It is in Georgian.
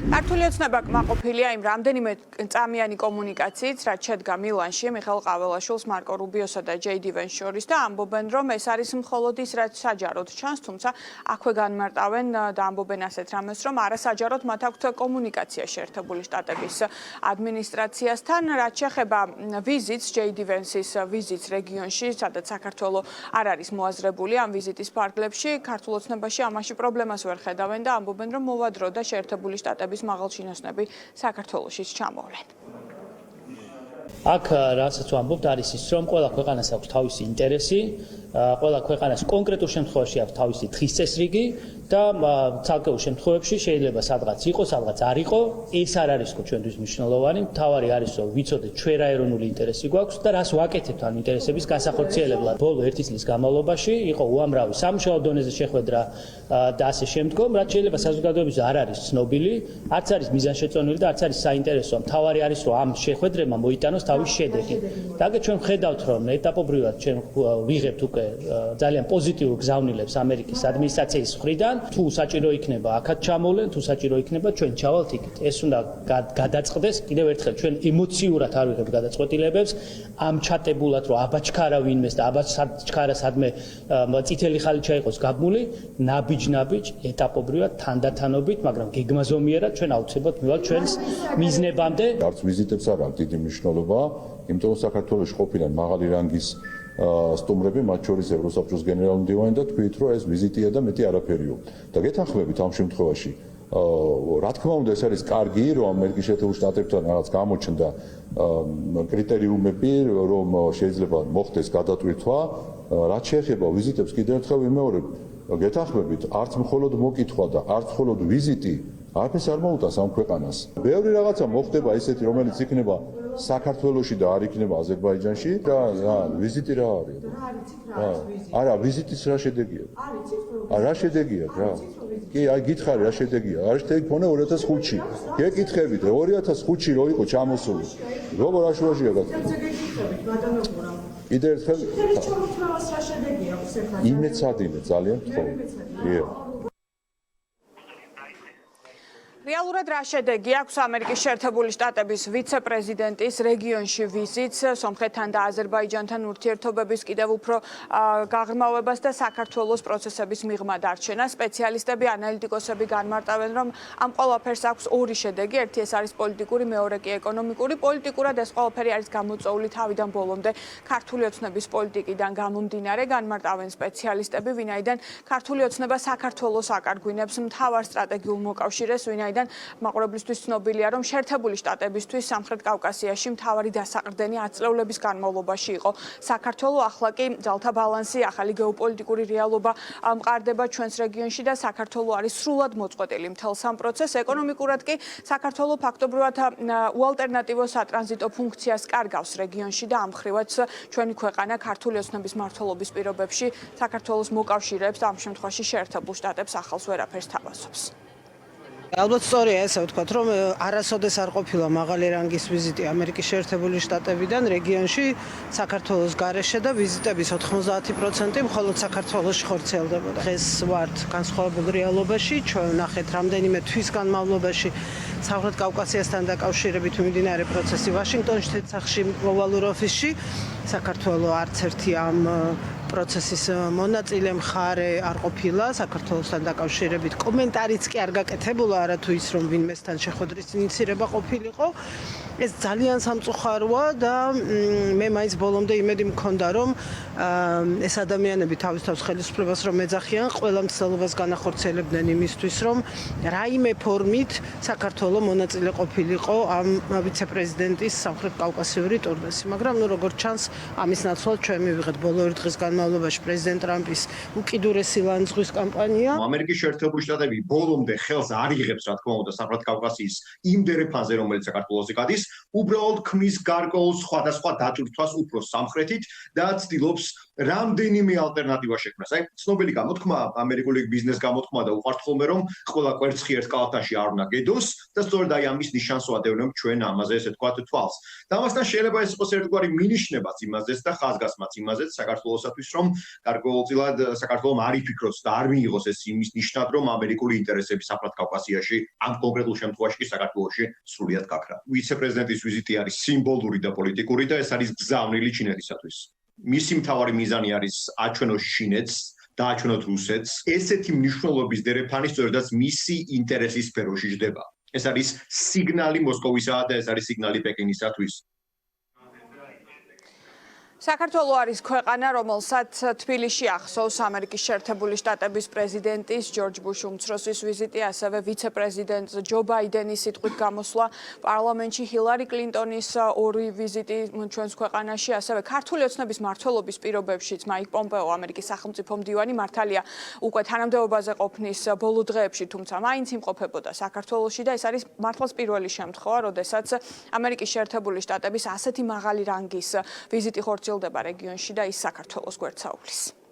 ქართული ოცნება კმაყოფილია იმ რამდენიმე წამიანი კომუნიკაციით, რაც შედგა მილანში მიხეილ ყაველაშვილს, მარკო რუბიოსა და ჯეიდი ვენს შორის და ამბობენ, რომ ეს არის მხოლოდ ის, რაც საჯაროდ ჩანს, თუმცა აქვე განმარტავენ და ამბობენ ასეთ რამეს, რომ არასაჯაროდ მათ აქვთ კომუნიკაცია შეერთებული შტატების ადმინისტრაციასთან, რაც შეეხება ვიზიტს, ჯეიდი ვენსის ვიზიტს რეგიონში, სადაც საქართველო არ არის მოაზრებული ამ ვიზიტის ფარგლებში, ქართულ ოცნებაში ამაში პრობლემას ვერ ხედავენ და ამბობენ, რომ მოვა დრო და შეერთებული შტატების მაღალჩინოსნები საქართველოშიც ჩამოვლენ. აქ რასაც ვამბობთ არის ის, რომ ყველა ქვეყანას აქვს თავისი ინტერესი, ყველა ქვეყანას კონკრეტულ შემთხვევაში აქვს თავისი დღის წესრიგი და ცალკეულ შემთხვევებში შეიძლება სადღაც იყოს, სადღაც არ იყოს. ეს არ არის ჩვენთვის მნიშვნელოვანი. მთავარი არის, რომ ვიცოდეთ ჩვენ რა ეროვნული ინტერესი გვაქვს და რას ვაკეთებთ ამ ინტერესების გასახორციელებლად. ბოლო 1 წლის განმავლობაში იყო უამრავი სამუშაო დონეზე შეხვედრა და ასე შემდგომ, რაც შეიძლება საზოგადოების არ არის ცნობილი, არც არის მიზანშეწონილი და არც არის საინტერესო. მთავარი არის, რომ ამ შეხვედრებმა მოიტანოს თავის შედეგი. და ჩვენ ვხედავთ, რომ ეტაპობრივად ჩვენ ვიღებთ უკვე ძალიან პოზიტიურ გზავნილებს ამერიკის ადმინისტრაციის მხრიდან. თუ საჭირო იქნება აქაც ჩამოვლენ, თუ საჭირო იქნება ჩვენ ჩავალთ იქით. ეს უნდა გადაწყდეს კიდევ ერთხელ ჩვენ ემოციურად არ ვიღებთ გადაწყვეტილებებს ამ ჩატებულად რომ აბაჩქარა ვინმეს და აბაჩქარა სადმე წითელი ხალიჩა იყოს გაბმული, ნაბიჯ ეტაპობრივად თანდათანობით, მაგრამ გეგმაზომიერად ჩვენ აუცილებლად მივალთ ჩვენს მიზნებამდე. არც ვიზიტებს არ აქვს დიდი მნიშვნელობა, იმიტომ რომ საქართველოში ყოფილან მაღალი რანგის სტუმრები, მათ შორის ევროსაბჭოს გენერალური მდივანი და თქვით, რომ ეს ვიზიტია და მეტი არაფერიო. და გეთანხმებით ამ შემთხვევაში, რა თქმა უნდა, ეს არის კარგი, რომ ამერიკის შეერთებულ შტატებთან რაღაც გამოჩნდა კრიტერიუმები, რომ შეიძლება მოხდეს გადატვირთვა, რაც შეეხება ვიზიტებს კიდევ ერთხელ ვიმეორებ, გეთანხმებით, არც მხოლოდ მოკითხვა და არც მხოლოდ ვიზიტი არაფერს არ მოუტანს ამ ქვეყანას. ბევრი რაღაცა მოხდება ისეთი, რომელიც იქნება საქართველოში და არ იქნება აზერბაიჯანში და ვიზიტი რა არის? არა, ვიზიტის რა შედეგია? რა შედეგია რა? კი, აი გითხარი რა შედეგია? არ შედეგი ქონა 2005-ში. გეკითხებით, 2005-ში რო იყო ჩამოსული. როგორ აშუაშია გაკეთებული? კიდევ ერთხელ რა შედეგია აქვს ახლა? იმეცადინე ძალიან თხოვ. რეალურად რა შედეგი აქვს ამერიკის შეერთებული შტატების ვიცე-პრეზიდენტის რეგიონში ვიზიტს, სომხეთთან და აზერბაიჯანთან ურთიერთობების კიდევ უფრო გაღრმავებას და საქართველოს პროცესების მიღმა დარჩენას. სპეციალისტები, ანალიტიკოსები განმარტავენ, რომ ამ ყველაფერს აქვს ორი შედეგი, ერთი ეს არის პოლიტიკური, მეორე კი ეკონომიკური. პოლიტიკურად ეს ყველაფერი არის გამოწვეული თავიდან ბოლომდე ქართული ოცნების პოლიტიკიდან გამომდინარე, განმარტავენ სპეციალისტები, ვინაიდან ქართული ოცნება საქართველოს აკარგვინებს მთავარ სტრატეგიულ მოკავშირეს, ვინაიდან მაყურებლისთვის ცნობილია, რომ შეერთებული შტატებისთვის სამხრეთ კავკასიაში მთავარი დასაყრდენი 10 წლების განმავლობაში იყო საქართველო. ახლა კი ძალთა ბალანსი, ახალი გეოპოლიტიკური რეალობა მყარდება ჩვენს რეგიონში და საქართველო არის სრულად მოწყვეტილი მთელ სამ პროცესს. ეკონომიკურად კი საქართველო ფაქტობრივად უალტერნატივო სატრანზიტო ფუნქციას კარგავს რეგიონში და ამ მხრივაც ჩვენი ქვეყანა ქართული ოცნების მმართველობის პირობებში საქართველოს მოკავშირეებს და ამ შემთხვევაში შეერთებულ შტატებს ახალს ვერაფერს თავაზობს. ალბათ სწორია ესე ვთქვათ, რომ არასოდეს არ ყოფილა მაღალი რანგის ვიზიტი ამერიკის შეერთებული შტატებიდან რეგიონში საქართველოს გარეშე და ვიზიტების 90% მხოლოდ საქართველოში ხორციელდებოდა. დღეს ვართ განსხვავებულ რეალობაში, ჩვენ ვნახეთ რამდენიმე თვის განმავლობაში სამხრეთ კავკასიასთან დაკავშირებით მიმდინარე პროცესი ვაშინგტონში, სახში გლობალურ ოფისში. საქართველო არც ერთი ამ პროცესის მონაწილე მხარე არ ყოფილა, საქართველოსთან დაკავშირებით კომენტარიც კი არ გაკეთებულა, არა თუ ის რომ ვინმესთან შეხვედრის ინიცირება ყოფილიყო. ეს ძალიან სამწუხაროა და მე მაინც ბოლომდე იმედი მქონდა, რომ ეს ადამიანები თავის ხელისუფლებას რომ ეძახიან, ყველა მცდელობას განახორციელებდნენ იმისთვის, რომ რაიმე ფორმით საქართველო მონაწილე ყოფილიყო ამ ვიცე-პრეზიდენტის სამხრეთ კავკასიური ტურნეს. მაგრამ ნუ როგორც ჩანს, ამის ნაცვლად ჩვენ მივიღეთ ბოლო 1 დღის განმავლობაში პრეზიდენტ ტრამპის უკიდურესი ლანძღვის კამპანია. ამერიკის შეერთებული შტატები ბოლომდე ხელს არ იღებს, რა თქმა უნდა, სამხრეთ კავკასიის იმ დერეფანზე, რომელიც საქართველოში გადის, უბრალოდ ქმნის გარკვეულ სხვადასხვა დატვირთვას უფრო სამხრეთით და ცდილობს რამდენიმე ალტერნატივა შექმნას. აი, ცნობილი გამოთქმა, ამერიკული ბიზნეს გამოთქმა და უყვართ ხოლმე რომ ყველა კვერცხი ერთ კალათაში არ უნდა გედოს და სწორედ აი ამის ნიშანს ვადევნებ ჩვენ ამაზე ესე თქვა თვალს. და ამასთან შეიძლება ეს იყოს ერთგვარი მინიშნებაც იმაზეც და ხაზგასმაც იმაზეც საქართველოსათვის რომ გარკვეულწილად საქართველოს არ იფიქროს და არ მიიღოს ეს იმის ნიშნად რომ ამერიკული ინტერესები სამხრეთ კავკასიაში ამ კონკრეტულ შემთხვევაში კი საქართველოში სრულიად გაქრა. ვიცე-პრეზიდენტის ვიზიტი არის სიმბოლური და პოლიტიკური და ეს არის გზავნილი ჩინეთისათვის. მისი მთავარი მიზანი არის აჩვენოს ჩინეთს და აჩვენოთ რუსეთს. ესეთი მნიშვნელობის დერეფანი სწორედაც მისი ინტერესის სფეროში ჯდება. ეს არის სიგნალი მოსკოვისა და ეს არის სიგნალი პეკინისათვის. საქართველო არის ქვეყანა, რომელსაც თბილისში ახსოვს ამერიკის შეერთებული შტატების პრეზიდენტის ჯორჯ ბუშ უმცროსის ვიზიტი, ასევე ვიცე-პრეზიდენტ ჯო ბაიდენის სიტყვით გამოსვლა პარლამენტში, ჰილარი კლინტონის ორი ვიზიტი ჩვენს ქვეყანაში, ასევე ქართული ოცნების მმართველობის პირობებშიც მაიკ პომპეო, ამერიკის სახელმწიფო მდივანი, მართალია უკვე თანამდებობაზე ყოფნის ბოლო დღეებში, თუმცა მაინც იმყოფებოდა საქართველოში და ეს არის მართლაც პირველი შემთხვევა, როდესაც ამერიკის შეერთებული შტატების ასეთი მაღალი რანგის ვიზიტი ხორციელდება რეგიონში და ის საქართველოს გვერდს აუვლის.